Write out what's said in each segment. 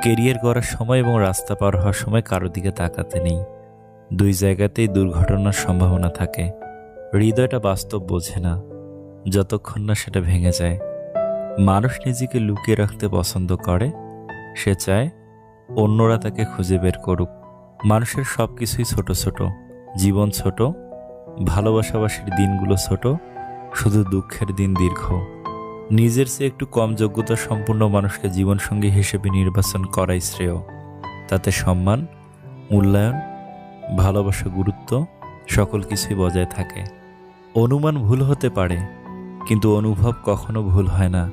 Career গড়ার সময় এবং রাস্তা পার হওয়ার সময় কারো দিকে তাকাতে নেই। দুই জায়গাতেই দুর্ঘটনার সম্ভাবনা থাকে। হৃদয়টা বাস্তব বোঝে না যতক্ষণ না সেটা ভেঙে যায়। মানুষ নিজেকে লুকিয়ে রাখতে পছন্দ করে। সে চায় অন্যরা তাকে খুঁজে বের করুক। মানুষের সব কিছুই ছোট ছোট, জীবন ছোট, ভালোবাসাবাসির দিনগুলো ছোট, শুধু দুঃখের দিন দীর্ঘ। নিজের চেয়ে একটু কম যোগ্যতা সম্পন্ন মানুষকে জীবনসঙ্গী হিসেবে নির্বাচন করাই শ্রেয়। তাতে সম্মান, মূল্যায়ন, ভালোবাসা, গুরুত্ব সকল কিছুই বজায় থাকে। অনুমান ভুল হতে পারে, কিন্তু অনুভব কখনো ভুল হয় না।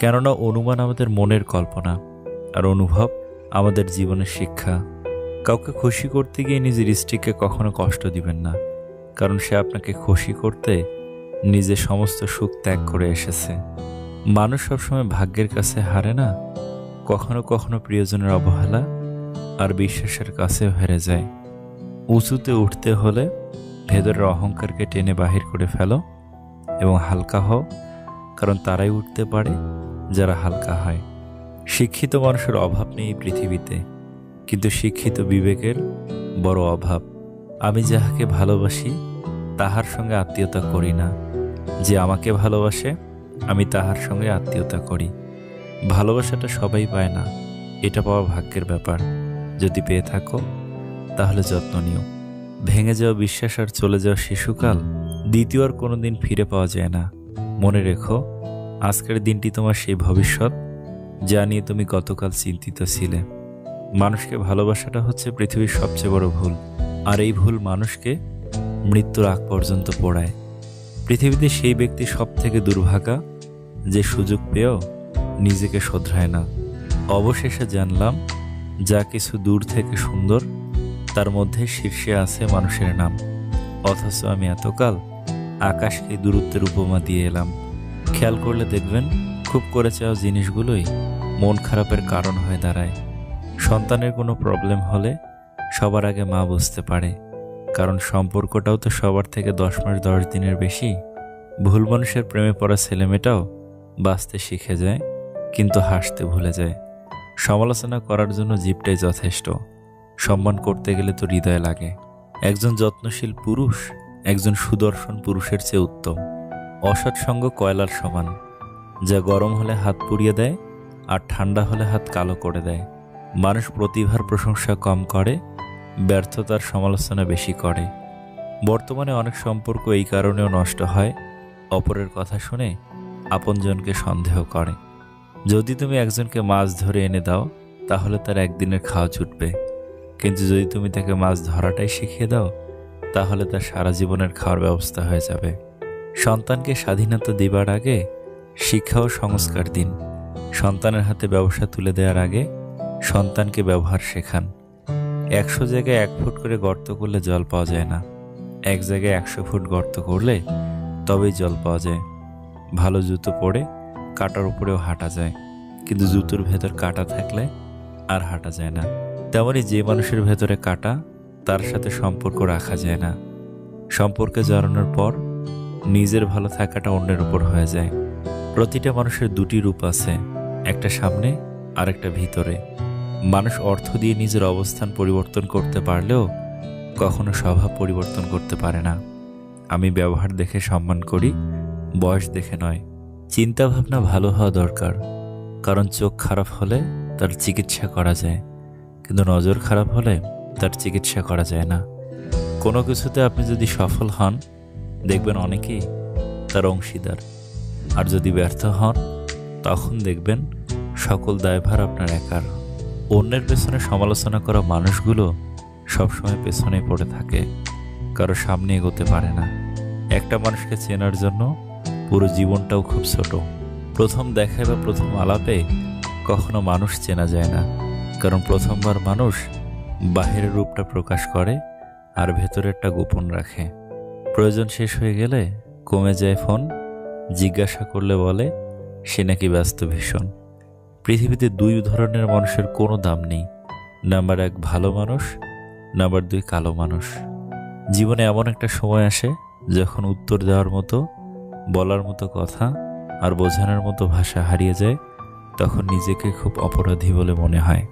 কেননা অনুমান আমাদের মনের কল্পনা, আর অনুভব আমাদের জীবনের শিক্ষা। কাউকে খুশি করতে গিয়ে নিজের স্ত্রীকে কখনো কষ্ট দিবেন না, কারণ সে আপনাকে খুশি করতে নিজের সমস্ত সুখ ত্যাগ করে এসেছে। মানুষ সবসময় ভাগ্যের কাছে হারে না, কখনো কখনো প্রিয়জনের অবহেলা আর বিশ্বাসের কাছেও হেরে যায়। উঁচুতে উঠতে হলে ভেতরের অহংকারকে টেনে বাহির করে ফেলো এবং হালকা হও, কারণ তারাই উঠতে পারে যারা হালকা হয়। শিক্ষিত মানুষের অভাব নেই এই পৃথিবীতে, কিন্তু শিক্ষিত বিবেকের বড় অভাব। আমি যাহাকে ভালোবাসি তাহার সঙ্গে আত্মীয়তা করি না, যে আমাকে ভালোবাসে আমি তাহার সঙ্গে আত্মীয়তা করি। ভালোবাসাটা সবাই পায় না, এটা পাওয়া ভাগ্যের ব্যাপার। যদি পেয়ে থাকো তাহলে যত্ন নিও। ভেঙে যাওয়া বিশ্বাস আর চলে যাওয়া শিশুকাল দ্বিতীয় আর কোনোদিন ফিরে পাওয়া যায় না। মনে রেখো, আজকের দিনটি তোমার সেই ভবিষ্যৎ যা নিয়ে তুমি গতকাল চিন্তিত ছিলে। মানুষকে ভালোবাসাটা হচ্ছে পৃথিবীর সবচেয়ে বড় ভুল, আর এই ভুল মানুষকে মৃত্যুর আগ পর্যন্ত পোড়ায়। পৃথিবীতে সেই ব্যক্তি সব থেকে দুর্ভাগা যে সুযোগ পেয়েও নিজেকে শোধরায় না। অবশেষে জানলাম, যা কিছু দূর থেকে সুন্দর তার মধ্যে শীর্ষে আছে মানুষের নাম। অথচ আমি এতকাল আকাশকে দূরত্বের উপমা দিয়ে এলাম। খেয়াল করলে দেখবেন, খুব করে চাওয়া জিনিসগুলোই মন খারাপের কারণ হয়ে দাঁড়ায়। সন্তানের কোনো প্রবলেম হলে সবার আগে মা বুঝতে পারে, কারণ সম্পর্কটাও তো সবার থেকে 10 মাস 10 দিনের বেশি। ভুল মানুষের প্রেমে পড়া ছেলেমেয়েটাও বাঁচতে শিখে যায়, কিন্তু হাসতে ভুলে যায়। সমালোচনা করার জন্য জিভটাই যথেষ্ট, সম্মান করতে গেলে তো হৃদয় লাগে। একজন যত্নশীল পুরুষ একজন সুদর্শন পুরুষের চেয়ে উত্তম। অসৎ সঙ্গ কয়লার সমান, যা গরম হলে হাত পুড়িয়ে দেয় আর ঠান্ডা হলে হাত কালো করে দেয়। মানুষ প্রতিভার প্রশংসা কম করে, ব্যর্থতার সমালোচনা বেশি করে। বর্তমানে অনেক সম্পর্ক এই কারণেও নষ্ট হয়, অপরের কথা শুনে আপনজনকে সন্দেহ করে। যদি তুমি একজনকে মাছ ধরে এনে দাও তাহলে তার একদিনের খাওয়া ছুটবে, কিন্তু যদি তুমি তাকে মাছ ধরাটাই শিখিয়ে দাও তাহলে তার সারা জীবনের খাওয়ার ব্যবস্থা হয়ে যাবে। সন্তানকে স্বাধীনতা দিবার আগে শিক্ষা ও সংস্কার দিন। সন্তানের হাতে ব্যবসা তুলে দেওয়ার আগে সন্তানকে ব্যবহার শেখান। 100 জায়গায় 1 ফুট করে গর্ত করলে জল পাওয়া যায় না, এক জায়গায় 100 ফুট গর্ত করলে তবেই জল পাওয়া যায়। ভালো জুতো পরে কাঁটার উপরেও হাঁটা যায়, কিন্তু জুতোর ভেতর কাঁটা থাকলে আর হাঁটা যায় না। তেমনি যে মানুষের ভেতরে কাঁটা, তার সাথে সম্পর্ক রাখা যায় না। সম্পর্কে জড়ানোর পর নিজের ভালো থাকাটা অন্যের উপর হয়ে যায়। প্রতিটা মানুষের দুটি রূপ আছে, একটা সামনে আর একটা ভিতরে। মানুষ অর্থ দিয়ে নিজের অবস্থান পরিবর্তন করতে পারলেও কখনো স্বভাব পরিবর্তন করতে পারে না। আমি ব্যবহার দেখে সম্মান করি, বয়স দেখে নয়। চিন্তা ভাবনা ভালো হওয়া দরকার, কারণ চোখ খারাপ হলে তার চিকিৎসা করা যায়, কিন্তু নজর খারাপ হলে তার চিকিৎসা করা যায় না। কোনো কিছুতে আপনি যদি সফল হন, দেখবেন অনেকেই তার অংশীদার, আর যদি ব্যর্থ হন তখন দেখবেন সকল দায়ভার আপনার একার। অন্যের পেছনে সমালোচনা করা মানুষগুলো সবসময় পেছনে পড়ে থাকে, কারো সামনে এগোতে পারে না। একটা মানুষকে চেনার জন্য পুরো জীবনটাও খুব ছোট। প্রথম দেখায় বা প্রথম আলাপে কখনো মানুষ চেনা যায় না, কারণ প্রথমবার মানুষ বাহিরের রূপটা প্রকাশ করে আর ভেতরেরটা গোপন রাখে। প্রয়োজন শেষ হয়ে গেলে কমে যায় ফোন, জিজ্ঞাসা করলে বলে সে নাকি ব্যস্ত ভীষণ। পৃথিবীতে 2 ধরনের মানুষের কোনো দাম নেই, নাম্বার 1 ভালো মানুষ, নাম্বার 2 কালো মানুষ। জীবনে এমন একটা সময় আসে যখন উত্তর দেওয়ার মতো, বলার মতো কথা আর বোঝানোর মতো ভাষা হারিয়ে যায়, তখন নিজেকে খুব অপরাধী বলে মনে হয়।